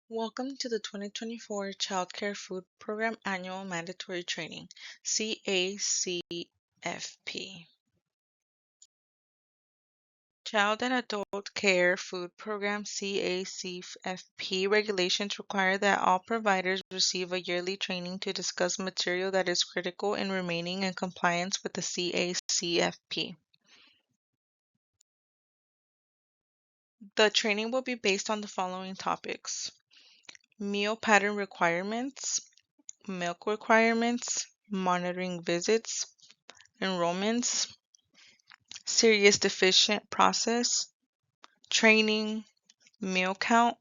Welcome to the 2024 Child Care Food Program Annual Mandatory Training, CACFP. Child and Adult Care Food Program CACFP regulations require that all providers receive a yearly training to discuss material that is critical in remaining in compliance with the CACFP. The training will be based on the following topics: meal pattern requirements, milk requirements, monitoring visits, enrollments, serious deficient process, training, meal count,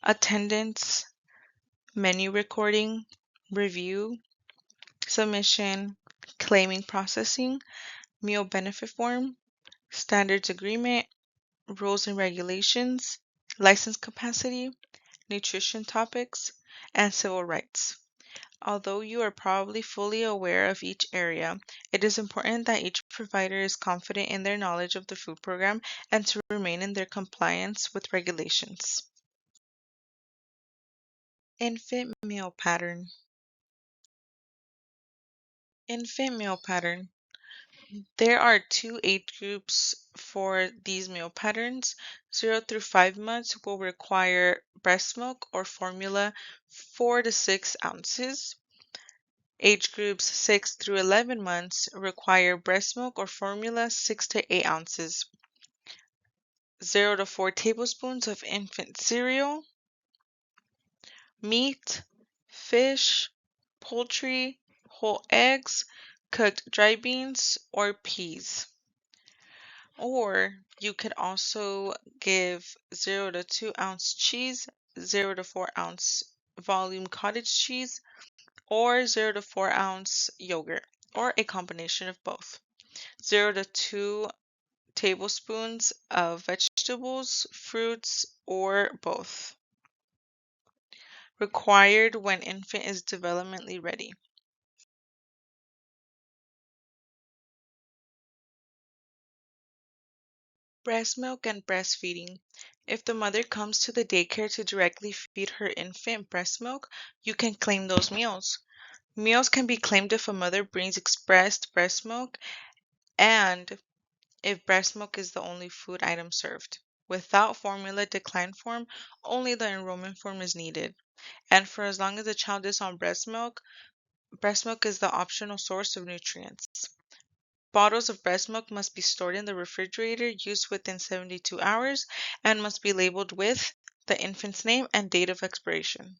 attendance, menu recording, review, submission, claiming processing, meal benefit form, standards agreement, rules and regulations, license capacity, nutrition topics, and civil rights. Although you are probably fully aware of each area, it is important that each provider is confident in their knowledge of the food program and to remain in their compliance with regulations. Infant meal pattern. Infant meal pattern. There are two age groups for these meal patterns. 0 through 5 months will require breast milk or formula 4 to 6 ounces. Age groups 6 through 11 months require breast milk or formula 6 to 8 ounces, 0 to 4 tablespoons of infant cereal, meat, fish, poultry, whole eggs, cooked dry beans, or peas. Or you could also give 0 to 2 ounce cheese, 0 to 4 ounce volume cottage cheese, or 0 to 4 ounce yogurt, or a combination of both. 0 to 2 tablespoons of vegetables, fruits, or both. Required when infant is developmentally ready. Breast milk and breastfeeding. If the mother comes to the daycare to directly feed her infant breast milk, you can claim those meals. Meals can be claimed if a mother brings expressed breast milk and if breast milk is the only food item served. Without formula decline form, only the enrollment form is needed. And for as long as the child is on breast milk is the optional source of nutrients. Bottles of breast milk must be stored in the refrigerator, used within 72 hours, and must be labeled with the infant's name and date of expiration.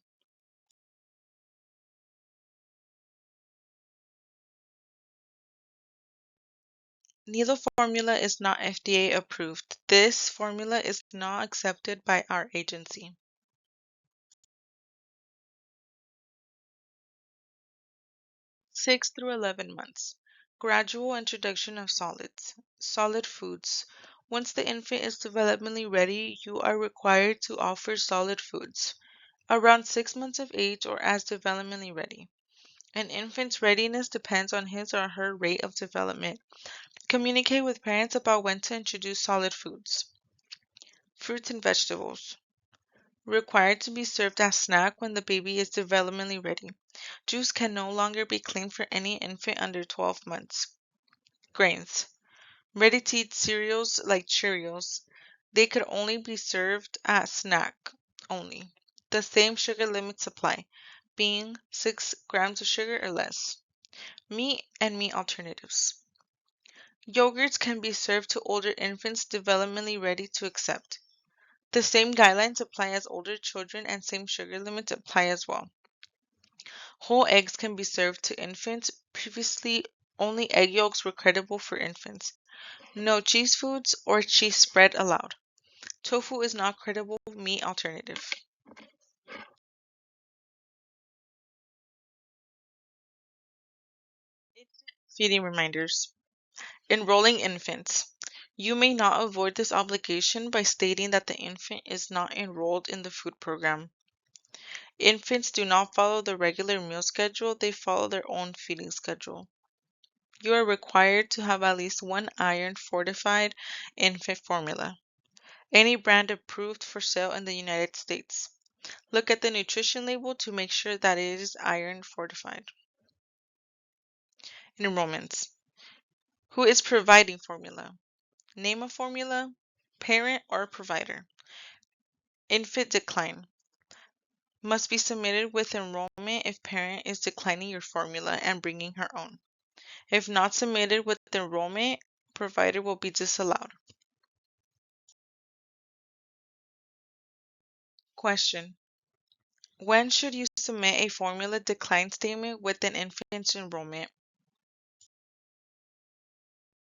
Needle formula is not FDA approved. This formula is not accepted by our agency. 6 through 11 months. Gradual introduction of solids. Solid foods. Once the infant is developmentally ready, you are required to offer solid foods. Around 6 months of age or as developmentally ready. An infant's readiness depends on his or her rate of development. Communicate with parents about when to introduce solid foods. Fruits and vegetables. Required to be served as snack when the baby is developmentally ready. Juice can no longer be claimed for any infant under 12 months. Grains. Ready-to-eat cereals like Cheerios. They could only be served as snack only. The same sugar limits apply, being 6 grams of sugar or less. Meat and meat alternatives. Yogurts can be served to older infants developmentally ready to accept. The same guidelines apply as older children and same sugar limits apply as well. Whole eggs can be served to infants. Previously, only egg yolks were credible for infants. No cheese foods or cheese spread allowed. Tofu is not credible meat alternative. Feeding reminders. Enrolling infants. You may not avoid this obligation by stating that the infant is not enrolled in the food program. Infants do not follow the regular meal schedule, they follow their own feeding schedule. You are required to have at least one iron fortified infant formula, any brand approved for sale in the United States. Look at the nutrition label to make sure that it is iron fortified. Enrollments. Who is providing formula? Name a formula, parent or provider. Infant decline. Must be submitted with enrollment if parent is declining your formula and bringing her own. If not submitted with enrollment, provider will be disallowed. Question. When should you submit a formula decline statement with an infant's enrollment?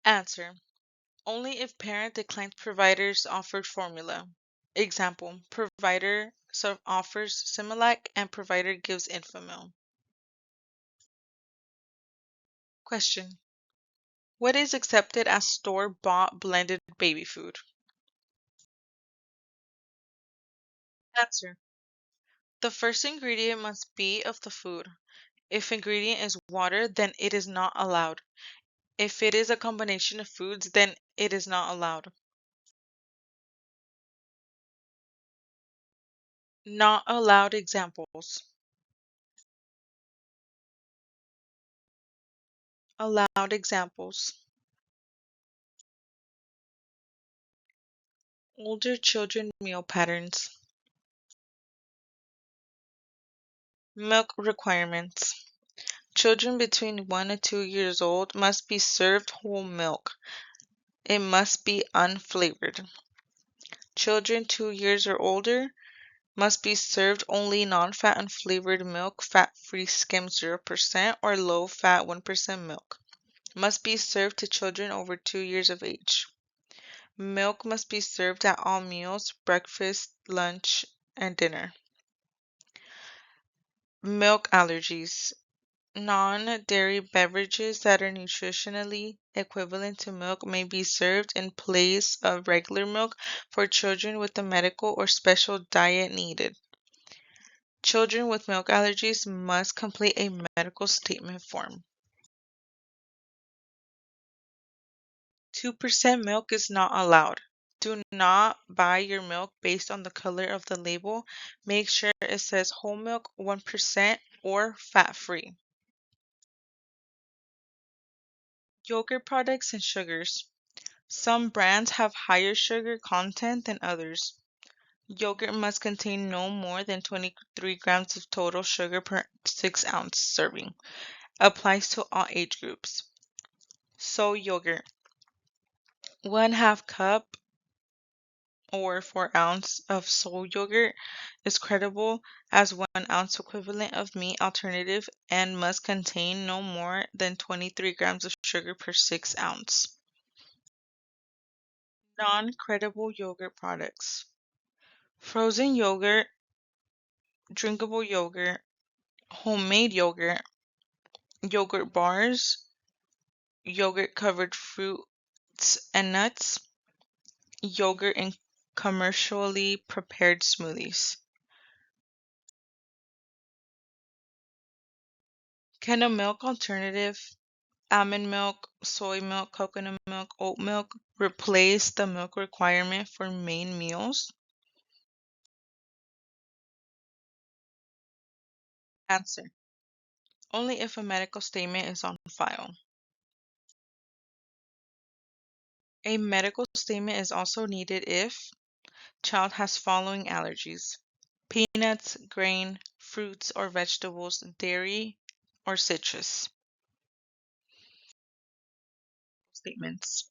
Answer. Only if parent declines provider's offered formula. Example, provider offers Similac and provider gives Infamil. Question. What is accepted as store-bought blended baby food? Answer. The first ingredient must be of the food. If ingredient is water, then it is not allowed. If it is a combination of foods, then it is not allowed. Not allowed examples. Allowed examples. Older children meal patterns. Milk requirements. Children between 1 and 2 years old must be served whole milk. It must be unflavored. Children 2 years or older must be served only non-fat unflavored milk, fat-free skim 0% or low-fat 1% milk. Must be served to children over 2 years of age. Milk must be served at all meals, breakfast, lunch, and dinner. Milk allergies. Non-dairy beverages that are nutritionally equivalent to milk may be served in place of regular milk for children with a medical or special diet needed. Children with milk allergies must complete a medical statement form. 2% milk is not allowed. Do not buy your milk based on the color of the label. Make sure it says whole milk 1% or fat-free. Yogurt products and sugars. Some brands have higher sugar content than others. Yogurt must contain no more than 23 grams of total sugar per 6-ounce serving. Applies to all age groups. Soy yogurt. 1/2 cup or 4 ounce of soy yogurt is credible as 1 ounce equivalent of meat alternative and must contain no more than 23 grams of sugar per 6 ounce. Non-credible yogurt products. Frozen yogurt, drinkable yogurt, homemade yogurt, yogurt bars, yogurt covered fruits and nuts, yogurt in commercially prepared smoothies. Can a milk alternative, almond milk, soy milk, coconut milk, oat milk, replace the milk requirement for main meals? Answer. Only if a medical statement is on file. A medical statement is also needed if child has following allergies: peanuts, grain, fruits or vegetables, dairy, or citrus. Statements.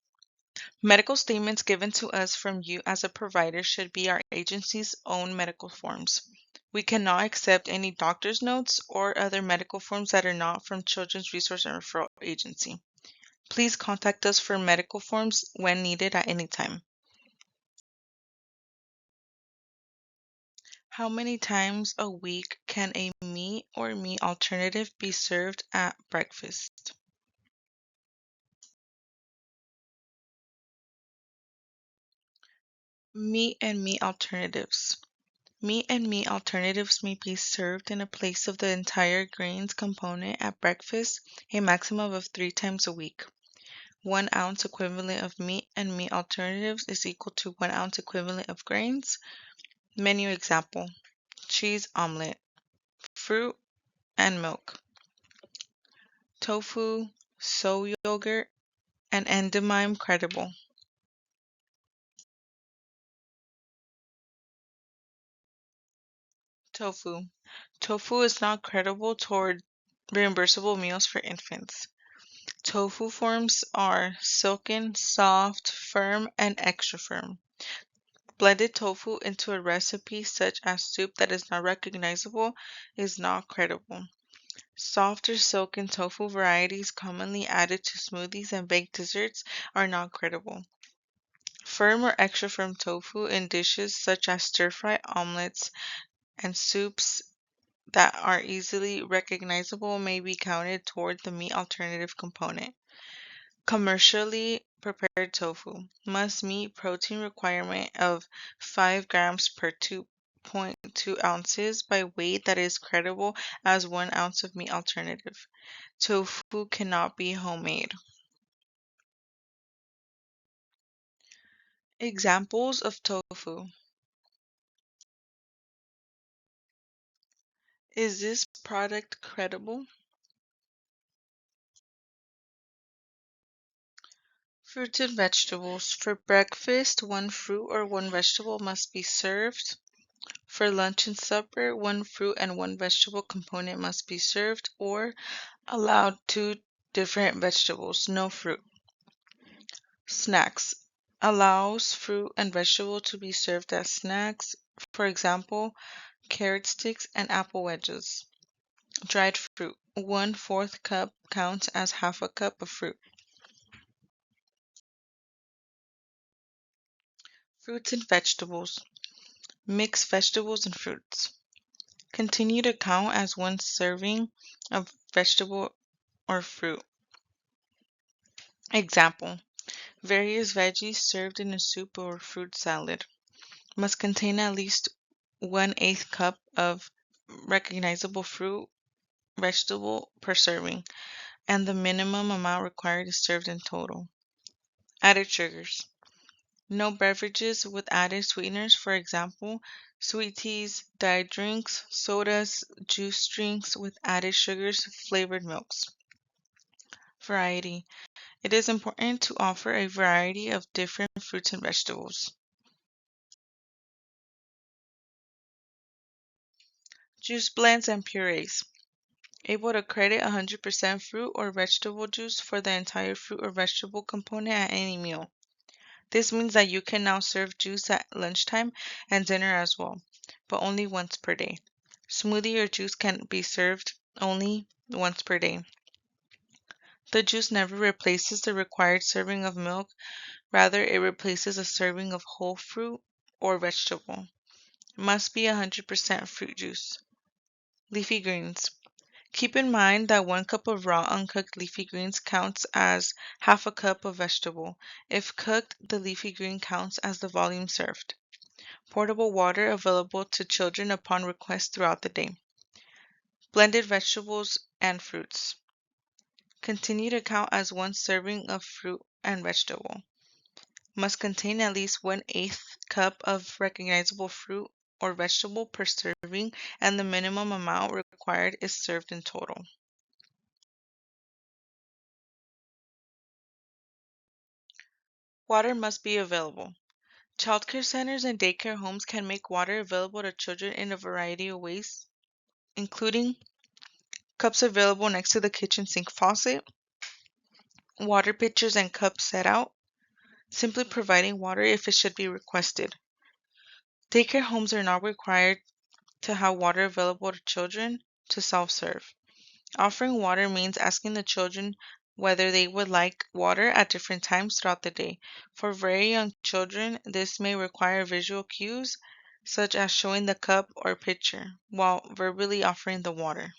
Medical statements given to us from you as a provider should be our agency's own medical forms. We cannot accept any doctor's notes or other medical forms that are not from Children's Resource and Referral Agency. Please contact us for medical forms when needed at any time. How many times a week can a meat or meat alternative be served at breakfast? Meat and meat alternatives. Meat and meat alternatives may be served in a place of the entire grains component at breakfast a maximum of 3 times a week. 1 ounce equivalent of meat and meat alternatives is equal to 1 ounce equivalent of grains. Menu example: cheese omelet, fruit and milk, tofu, soy yogurt, and endymion credible. Tofu. Tofu is not credible toward reimbursable meals for infants. Tofu forms are silken, soft, firm, and extra firm. Blended tofu into a recipe such as soup that is not recognizable is not credible. Soft or silken tofu varieties commonly added to smoothies and baked desserts are not credible. Firm or extra firm tofu in dishes such as stir-fry omelets and soups that are easily recognizable may be counted toward the meat alternative component. Commercially prepared tofu must meet protein requirement of 5 grams per 2.2 ounces by weight that is credible as 1 ounce of meat alternative. Tofu cannot be homemade. Examples of tofu. Is this product credible? Fruits and vegetables. For breakfast, 1 fruit or 1 vegetable must be served. For lunch and supper, 1 fruit and 1 vegetable component must be served or allowed 2 different vegetables, no fruit. Snacks. Allows fruit and vegetable to be served as snacks. For example, carrot sticks and apple wedges. Dried fruit. 1/4 cup counts as half a cup of fruit. Fruits and vegetables. Mix vegetables and fruits. Continue to count as 1 serving of vegetable or fruit. Example: various veggies served in a soup or fruit salad must contain at least 1/8 cup of recognizable fruit vegetable per serving, and the minimum amount required is served in total. Added sugars. No beverages with added sweeteners, for example, sweet teas, diet drinks, sodas, juice drinks with added sugars, flavored milks. Variety. It is important to offer a variety of different fruits and vegetables. Juice blends and purees. Able to credit 100% fruit or vegetable juice for the entire fruit or vegetable component at any meal. This means that you can now serve juice at lunchtime and dinner as well, but only once per day. Smoothie or juice can be served only once per day. The juice never replaces the required serving of milk, rather it replaces a serving of whole fruit or vegetable. Must be 100% fruit juice. Leafy greens. Keep in mind that 1 cup of raw uncooked leafy greens counts as half a cup of vegetable. If cooked, the leafy green counts as the volume served. Portable water available to children upon request throughout the day. Blended vegetables and fruits. Continue to count as 1 serving of fruit and vegetable. Must contain at least 1/8 cup of recognizable fruit or vegetable per serving, and the minimum amount required is served in total. Water must be available. Childcare centers and daycare homes can make water available to children in a variety of ways, including cups available next to the kitchen sink faucet, water pitchers and cups set out, simply providing water if it should be requested. Daycare homes are not required to have water available to children to self-serve. Offering water means asking the children whether they would like water at different times throughout the day. For very young children, this may require visual cues, such as showing the cup or pitcher, while verbally offering the water.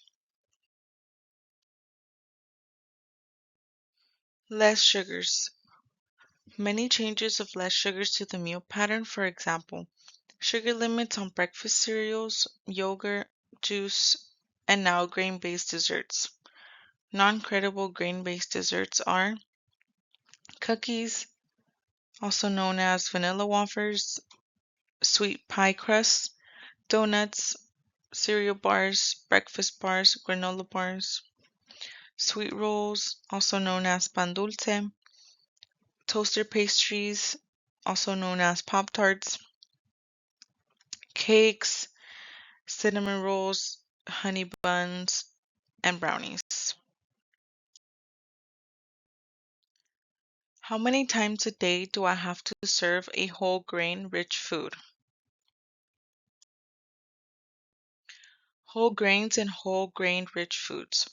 Less sugars. Many changes of less sugars to the meal pattern, for example, sugar limits on breakfast cereals, yogurt, juice, and now grain-based desserts. Non-credible grain-based desserts are cookies, also known as vanilla wafers, sweet pie crusts, donuts, cereal bars, breakfast bars, granola bars, sweet rolls, also known as pan dulce, toaster pastries, also known as Pop Tarts, cakes, cinnamon rolls, honey buns, and brownies. How many times a day do I have to serve a whole grain rich food? Whole grains and whole grain rich foods.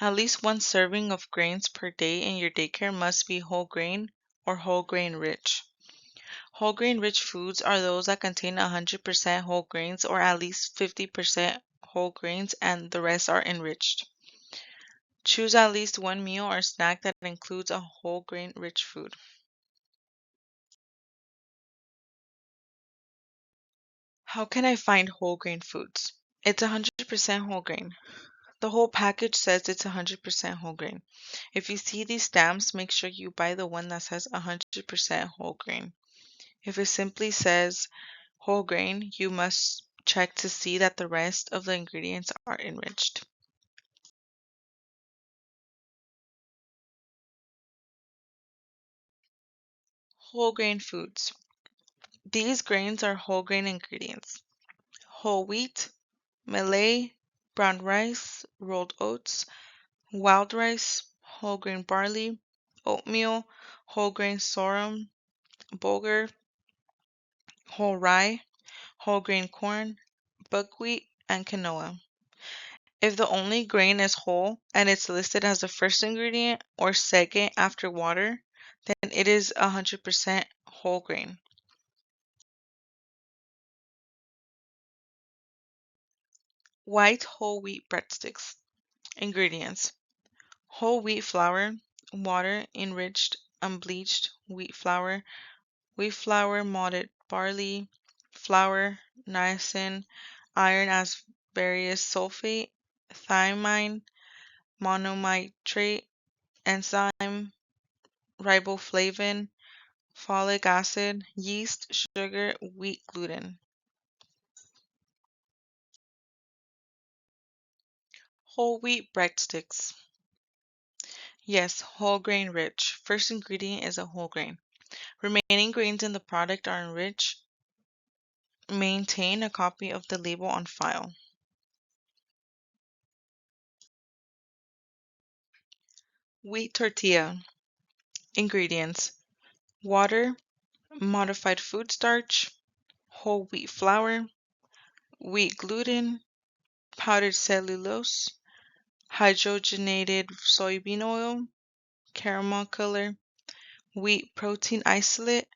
At least one serving of grains per day in your daycare must be whole grain or whole grain rich. Whole grain rich foods are those that contain 100% whole grains or at least 50% whole grains and the rest are enriched. Choose at least one meal or snack that includes a whole grain rich food. How can I find whole grain foods? It's 100% whole grain. The whole package says it's 100% whole grain. If you see these stamps, make sure you buy the one that says 100% whole grain. If it simply says whole grain, you must check to see that the rest of the ingredients are enriched. Whole grain foods. These grains are whole grain ingredients. Whole wheat, millet, brown rice, rolled oats, wild rice, whole grain barley, oatmeal, whole grain sorghum, bulgur, whole rye, whole grain corn, buckwheat, and quinoa. If the only grain is whole and it's listed as the first ingredient or second after water, then it is 100% whole grain. White whole wheat breadsticks. Ingredients: whole wheat flour, water, enriched, unbleached wheat flour, malted barley, flour, niacin, iron aspartate sulfate, thiamine, mononitrate, enzyme, riboflavin, folic acid, yeast, sugar, wheat gluten. Whole wheat breadsticks. Yes, whole grain rich. First ingredient is a whole grain. Remaining grains in the product are enriched. Maintain a copy of the label on file. Wheat tortilla. Ingredients: water, modified food starch, whole wheat flour, wheat gluten, powdered cellulose, hydrogenated soybean oil, caramel color, wheat protein isolate,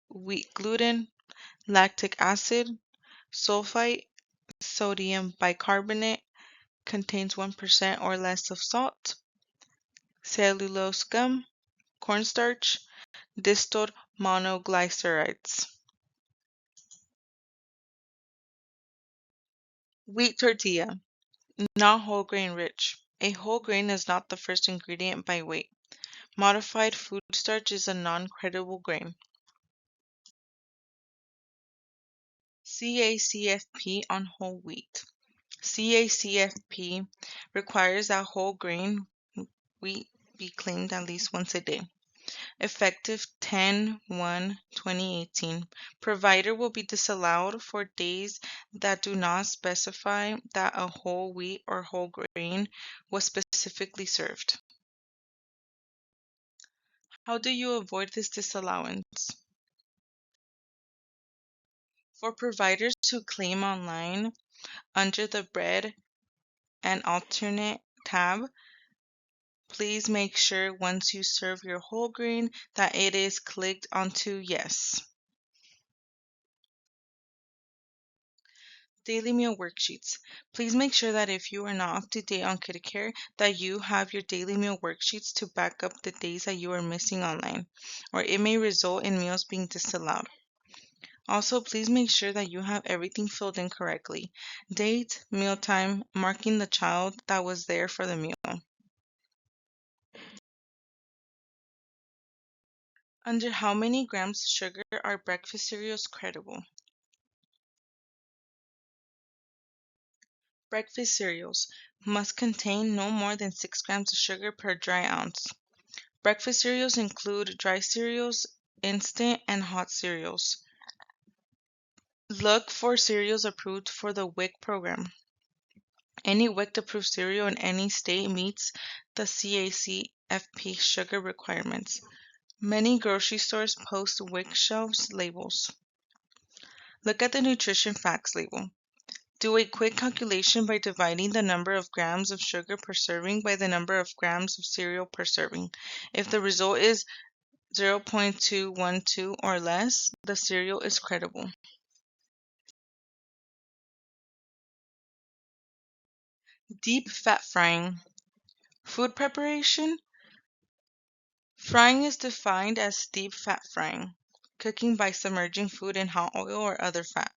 wheat gluten, lactic acid, sulfite, sodium bicarbonate, contains 1% or less of salt, cellulose gum, cornstarch, distilled monoglycerides. Wheat tortilla, not whole grain rich. A whole grain is not the first ingredient by weight. Modified food starch is a non-credible grain. CACFP on whole wheat. CACFP requires that whole grain wheat be cleaned at least once a day. Effective 10/1/2018. Provider will be disallowed for days that do not specify that a whole wheat or whole grain was specifically served. How do you avoid this disallowance? For providers who claim online, under the bread and alternate tab, please make sure once you serve your whole grain that it is clicked onto yes. Daily meal worksheets. Please make sure that if you are not up to date on KidCare, that you have your daily meal worksheets to back up the days that you are missing online, or it may result in meals being disallowed. Also, please make sure that you have everything filled in correctly. Date, meal time, marking the child that was there for the meal. Under how many grams sugar are breakfast cereals credible? Breakfast cereals must contain no more than 6 grams of sugar per dry ounce. Breakfast cereals include dry cereals, instant, and hot cereals. Look for cereals approved for the WIC program. Any WIC-approved cereal in any state meets the CACFP sugar requirements. Many grocery stores post WIC shelves labels. Look at the nutrition facts label. Do a quick calculation by dividing the number of grams of sugar per serving by the number of grams of cereal per serving. If the result is 0.212 or less, the cereal is credible. Deep fat frying. Food preparation. Frying is defined as deep fat frying, cooking by submerging food in hot oil or other fat.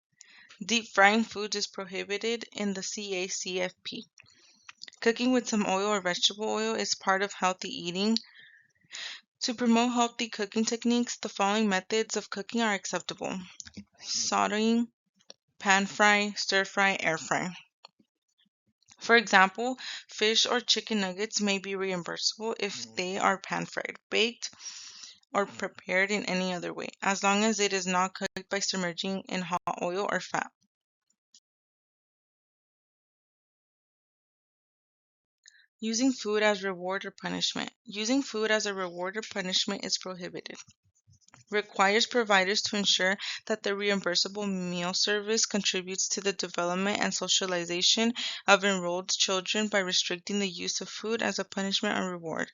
Deep frying foods is prohibited in the CACFP. Cooking with some oil or vegetable oil is part of healthy eating. To promote healthy cooking techniques, the following methods of cooking are acceptable: sauteing, pan fry, stir fry, air fry. For example, fish or chicken nuggets may be reimbursable if they are pan fried, baked, or prepared in any other way, as long as it is not cooked by submerging in hot oil or fat. Using food as reward or punishment. Using food as a reward or punishment is prohibited. Requires providers to ensure that the reimbursable meal service contributes to the development and socialization of enrolled children by restricting the use of food as a punishment or reward.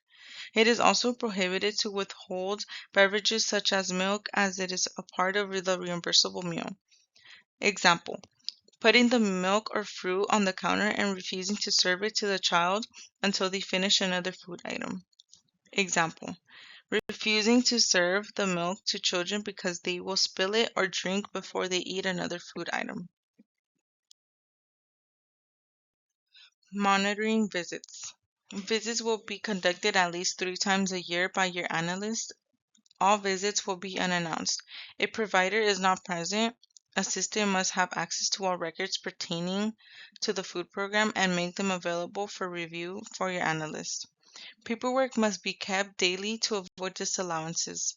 It is also prohibited to withhold beverages such as milk as it is a part of the reimbursable meal. Example: putting the milk or fruit on the counter and refusing to serve it to the child until they finish another food item. Example: refusing to serve the milk to children because they will spill it or drink before they eat another food item. Monitoring visits. Visits will be conducted at least 3 times a year by your analyst. All visits will be unannounced. If provider is not present, assistant must have access to all records pertaining to the food program and make them available for review for your analyst. Paperwork must be kept daily to avoid disallowances.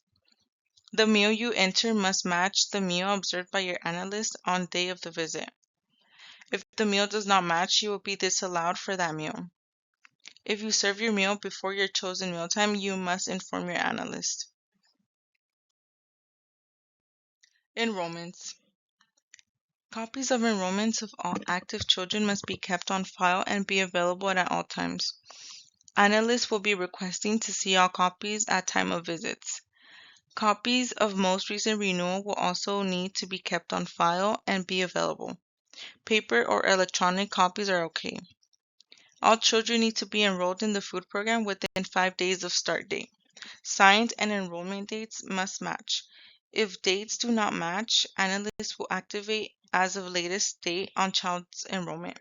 The meal you enter must match the meal observed by your analyst on day of the visit. If the meal does not match, you will be disallowed for that meal. If you serve your meal before your chosen mealtime, you must inform your analyst. Enrollments. Copies of enrollments of all active children must be kept on file and be available at all times. Analysts will be requesting to see all copies at time of visits. Copies of most recent renewal will also need to be kept on file and be available. Paper or electronic copies are okay. All children need to be enrolled in the food program within 5 days of start date. Signs and enrollment dates must match. If dates do not match, analysts will activate as of latest date on child's enrollment.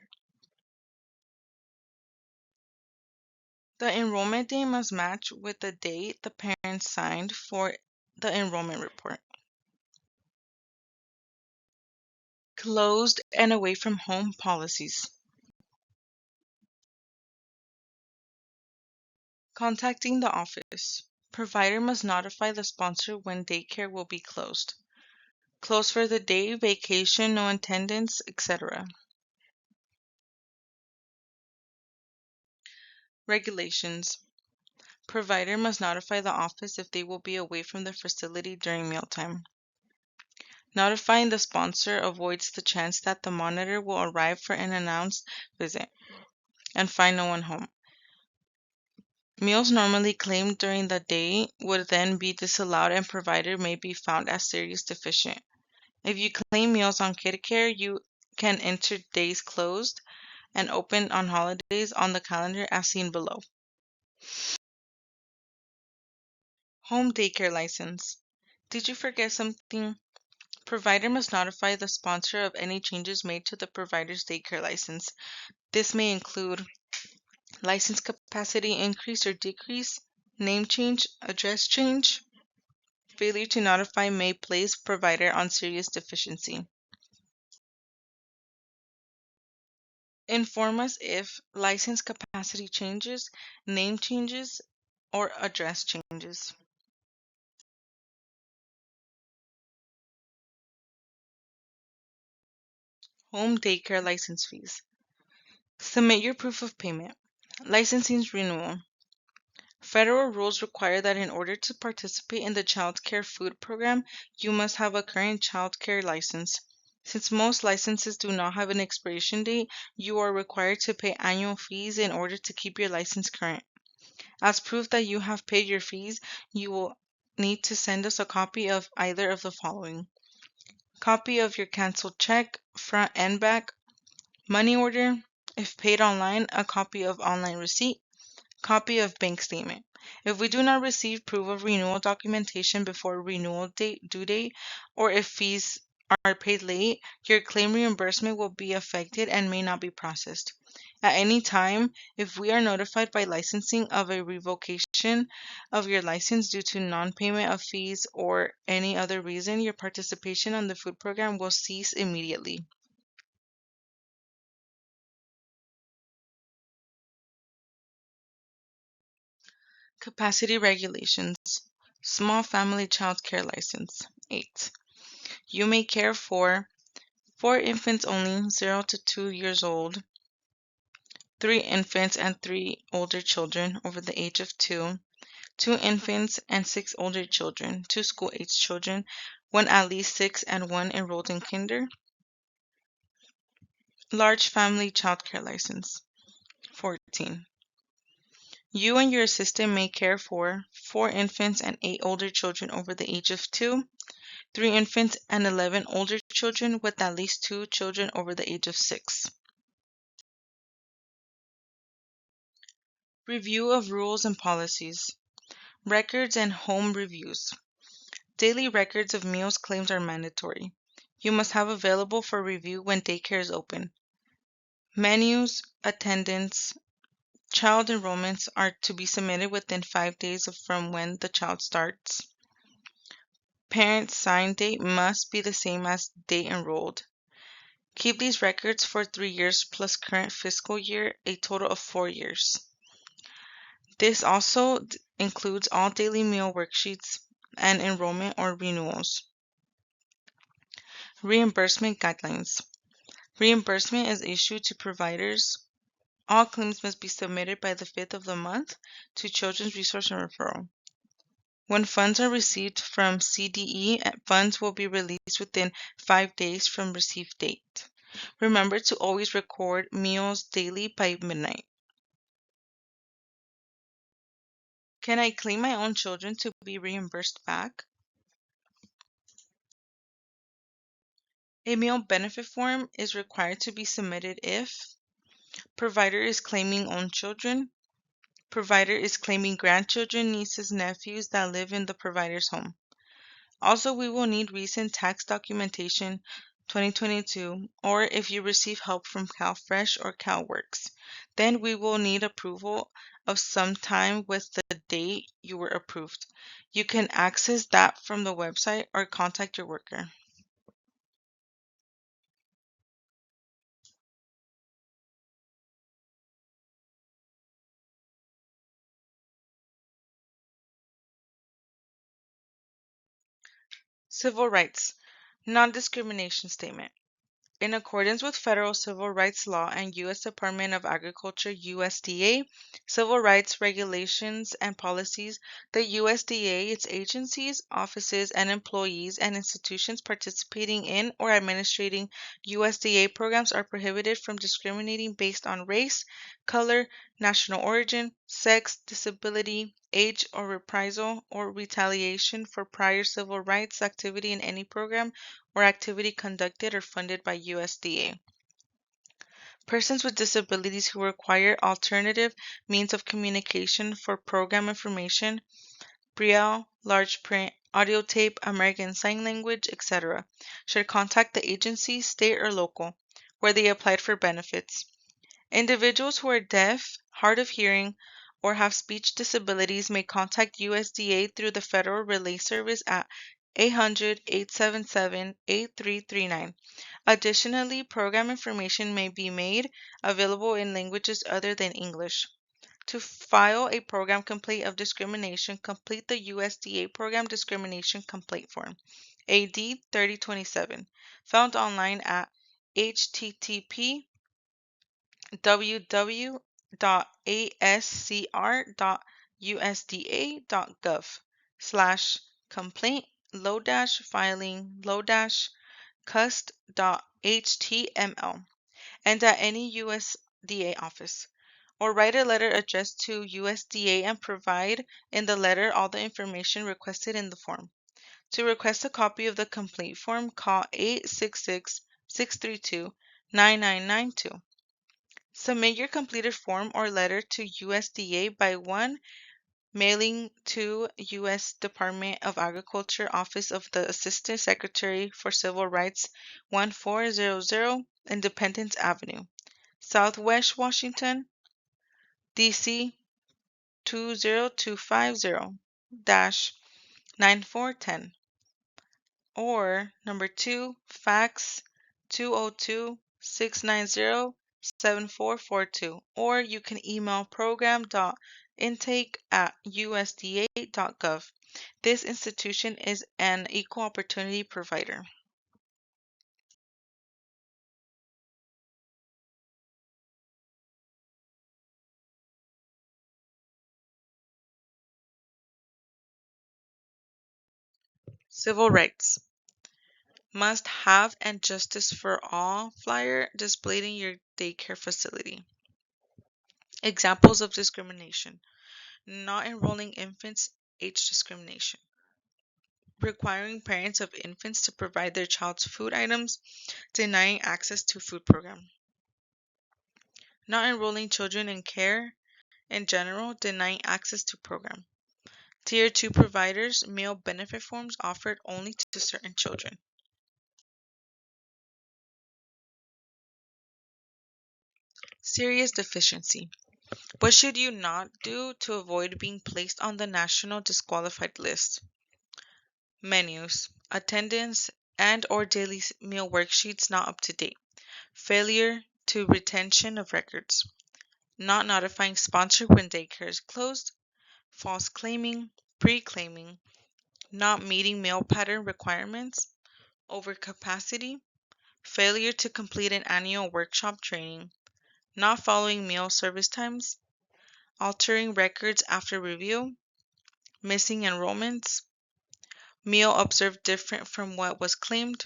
The enrollment date must match with the date the parents signed for the enrollment report. Closed and away from home policies. Contacting the office. Provider must notify the sponsor when daycare will be closed. Closed for the day, vacation, no attendance, etc. Regulations. Provider must notify the office if they will be away from the facility during mealtime. Notifying the sponsor avoids the chance that the monitor will arrive for an announced visit and find no one home. Meals normally claimed during the day would then be disallowed and provider may be found as serious deficient. If you claim meals on kid care, you can enter days closed and open on holidays on the calendar as seen below. Home daycare license. Did you forget something? Provider must notify the sponsor of any changes made to the provider's daycare license. This may include license capacity increase or decrease, name change, address change. Failure to notify may place provider on serious deficiency. Inform us if license capacity changes, name changes, or address changes. Home daycare license fees. Submit your proof of payment. Licensing renewal. Federal rules require that in order to participate in the child care food program, you must have a current child care license. Since most licenses do not have an expiration date, you are required to pay annual fees in order to keep your license current. As proof that you have paid your fees, you will need to send us a copy of either of the following: copy of your canceled check, front and back, money order, if paid online, a copy of online receipt, copy of bank statement. If we do not receive proof of renewal documentation before renewal due date, or if fees are paid late, your claim reimbursement will be affected and may not be processed. At any time, if we are notified by licensing of a revocation of your license due to non-payment of fees or any other reason, your participation on the food program will cease immediately. Capacity regulations. Small family child care license. 8. You may care for 4 infants only, 0 to 2 years old, 3 infants and 3 older children over the age of 2, 2 infants and 6 older children, 2 school-age children, 1 at least 6 and 1 enrolled in kinder. Large family child care license. 14. You and your assistant may care for 4 infants and 8 older children over the age of 2, 3 infants and 11 older children with at least 2 children over the age of 6. Review of rules and policies. Records and home reviews. Daily records of meals claims are mandatory. You must have available for review when daycare is open. Menus, attendance, child enrollments are to be submitted within 5 days from when the child starts. Parent sign date must be the same as date enrolled. Keep these records for 3 years plus current fiscal year, a total of 4 years. This also includes all daily meal worksheets and enrollment or renewals. Reimbursement guidelines. Reimbursement is issued to providers. All claims must be submitted by the 5th of the month to Children's Resource and Referral. When funds are received from CDE, funds will be released within 5 days from receive date. Remember to always record meals daily by midnight. Can I claim my own children to be reimbursed back? A meal benefit form is required to be submitted if provider is claiming own children, provider is claiming grandchildren, nieces, nephews that live in the provider's home. Also, we will need recent tax documentation 2022, or if you receive help from CalFresh or CalWorks. Then we will need approval of some time with the date you were approved. You can access that from the website or contact your worker. Civil rights. Non-discrimination statement. In accordance with federal civil rights law and U.S. Department of Agriculture USDA civil rights regulations and policies, the USDA, its agencies, offices, and employees and institutions participating in or administrating USDA programs are prohibited from discriminating based on race, color, national origin, sex, disability, age, or reprisal or retaliation for prior civil rights activity in any program or activity conducted or funded by USDA. Persons with disabilities who require alternative means of communication for program information, Braille, large print, audio tape, American Sign Language, etc., should contact the agency, state or local, where they applied for benefits. Individuals who are deaf, hard of hearing, or have speech disabilities may contact USDA through the Federal Relay Service at 800-877-8339. Additionally, program information may be made available in languages other than English. To file a program complaint of discrimination, complete the USDA Program Discrimination Complaint Form, AD 3027, found online at http://low-filing-cust.html, and at any USDA office. Or write a letter addressed to USDA and provide in the letter all the information requested in the form. To request a copy of the complaint form, call 866-632-9992. Submit your completed form or letter to USDA by 1 mailing to U.S. Department of Agriculture, Office of the Assistant Secretary for Civil Rights, 1400 Independence Avenue, Southwest Washington, D.C. 20250-9410, or number 2, fax 202-690-7442, or you can email program.intake@usda.gov. This institution is an equal opportunity provider. Civil rights. Must have and justice for all flyer displayed in your daycare facility. Examples of discrimination. Not enrolling infants, age discrimination. Requiring parents of infants to provide their child's food items, denying access to food program. Not enrolling children in care in general, denying access to program. Tier 2 providers, meal benefit forms offered only to certain children. Serious deficiency. What should you not do to avoid being placed on the national disqualified list? Menus, attendance, and or daily meal worksheets not up to date. Failure to retention of records. Not notifying sponsor when daycare is closed. False claiming, pre-claiming. Not meeting meal pattern requirements. Overcapacity. Failure to complete an annual workshop training. Not following meal service times. Altering records after review. Missing enrollments. Meal observed different from what was claimed.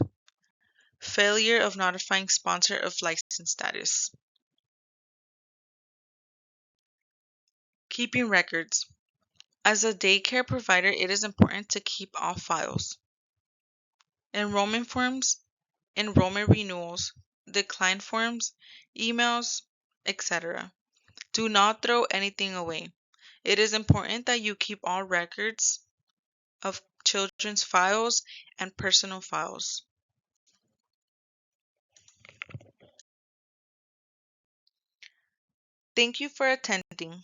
Failure of notifying sponsor of license status. Keeping records. As a daycare provider, it is important to keep all files. Enrollment forms, enrollment renewals, decline forms, emails, etc. Do not throw anything away. It is important that you keep all records of children's files and personal files. Thank you for attending.